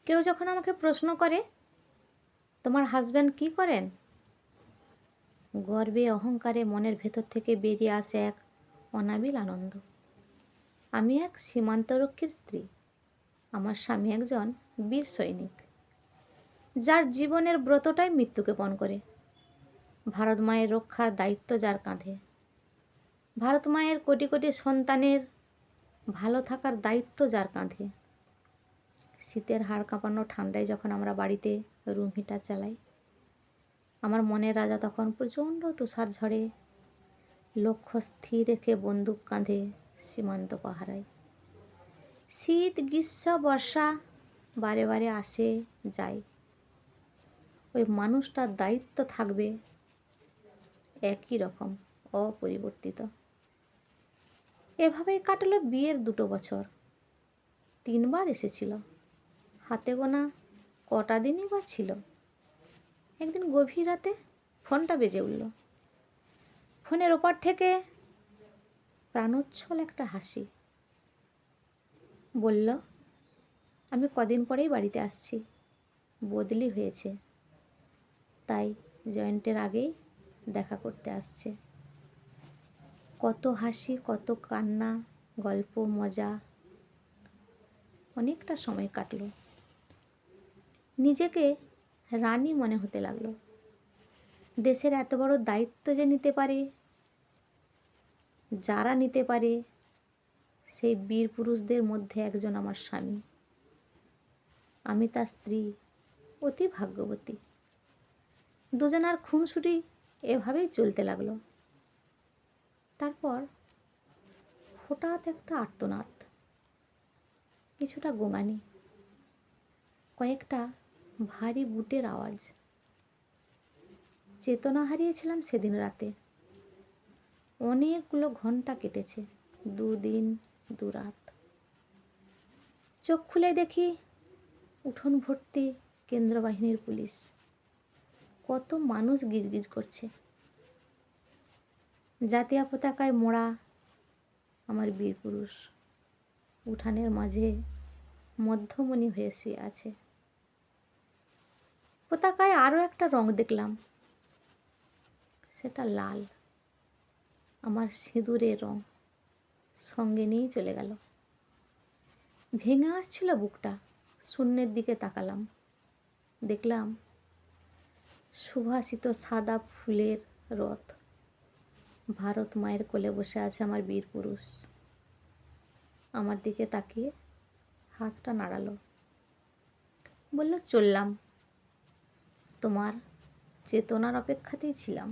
কেউ যখন আমাকে প্রশ্ন করে, তোমার হাজব্যান্ড কী করেন, গর্বে অহংকারে মনের ভেতর থেকে বেরিয়ে আসে এক অনাবিল আনন্দ। আমি এক সীমান্তরক্ষীর স্ত্রী। আমার স্বামী একজন বীর সৈনিক, যার জীবনের ব্রতটাই মৃত্যুকে পণ করে। ভারত মায়ের রক্ষার দায়িত্ব যার কাঁধে, ভারত মায়ের কোটি কোটি সন্তানের ভালো থাকার দায়িত্ব যার কাঁধে। শীতের হাড় কাঁপানো ঠান্ডায় যখন আমরা বাড়িতে রুম হিটার চালাই, আমার মনের রাজা তখন প্রচণ্ড তুষার ঝড়ে লক্ষ্য স্থির রেখে বন্দুক কাঁধে সীমান্ত পাহারায়। শীত গ্রীষ্ম বর্ষা বারে বারে আসে যায়, ওই মানুষটার দায়িত্ব থাকবে একই রকম, অপরিবর্তিত। এভাবেই কাটলো বিয়ের 2 বছর। 3 বার এসেছিল, হাতে গোনা কটা দিনই বা ছিল। একদিন গভীর রাতে ফোনটা বেজে উঠল। ফোনের ওপার থেকে প্রাণোচ্ছল একটা হাসি। বলল, আমি কদিন পরেই বাড়িতে আসছি, বদলি হয়েছে, তাই জয়েন্টের আগেই দেখা করতে আসছে। কত হাসি, কত কান্না, গল্প, মজা, অনেকটা সময় কাটলো। নিজেকে রানী মনে হতে লাগলো। দেশের এত বড় দায়িত্ব যে নিতে পারে, যারা নিতে পারে, সেই বীর পুরুষদের মধ্যে একজন আমার স্বামী। আমি তার স্ত্রী, অতি ভাগ্যবতী। দুজনার খুনসুটি এভাবেই চলতে লাগলো। তারপর হঠাৎ একটা আর্তনাদ, কিছুটা গোঙানি, কয়েকটা ভারী বুটের আওয়াজ। চেতনা হারিয়েছিলাম সেদিন রাতে। অনেকগুলো ঘন্টা কেটেছে, 2 দিন 2 রাত। চোখ খুলে দেখি উঠোন ভর্তি কেন্দ্র বাহিনীর পুলিশ। কত মানুষ গিজগিজ করছে। জাতীয় পতাকায় মোড়া আমার বীর পুরুষ উঠানের মাঝে মধ্যমণি হয়ে শুয়ে আছে। পতাকায় আরও একটা রং দেখলাম, সেটা লাল, আমার সিঁদুরের রং। সঙ্গে নিয়েই চলে গেল। ভেঙে আসছিল বুকটা। শূন্যের দিকে তাকালাম, দেখলাম সুভাষিত সাদা ফুলের রথ। ভারত মায়ের কোলে বসে আছে আমার বীর পুরুষ। আমার দিকে তাকিয়ে হাতটা নাড়ালো, বলল, চললাম, তোমার চেতনার অপেক্ষাতেই ছিলাম।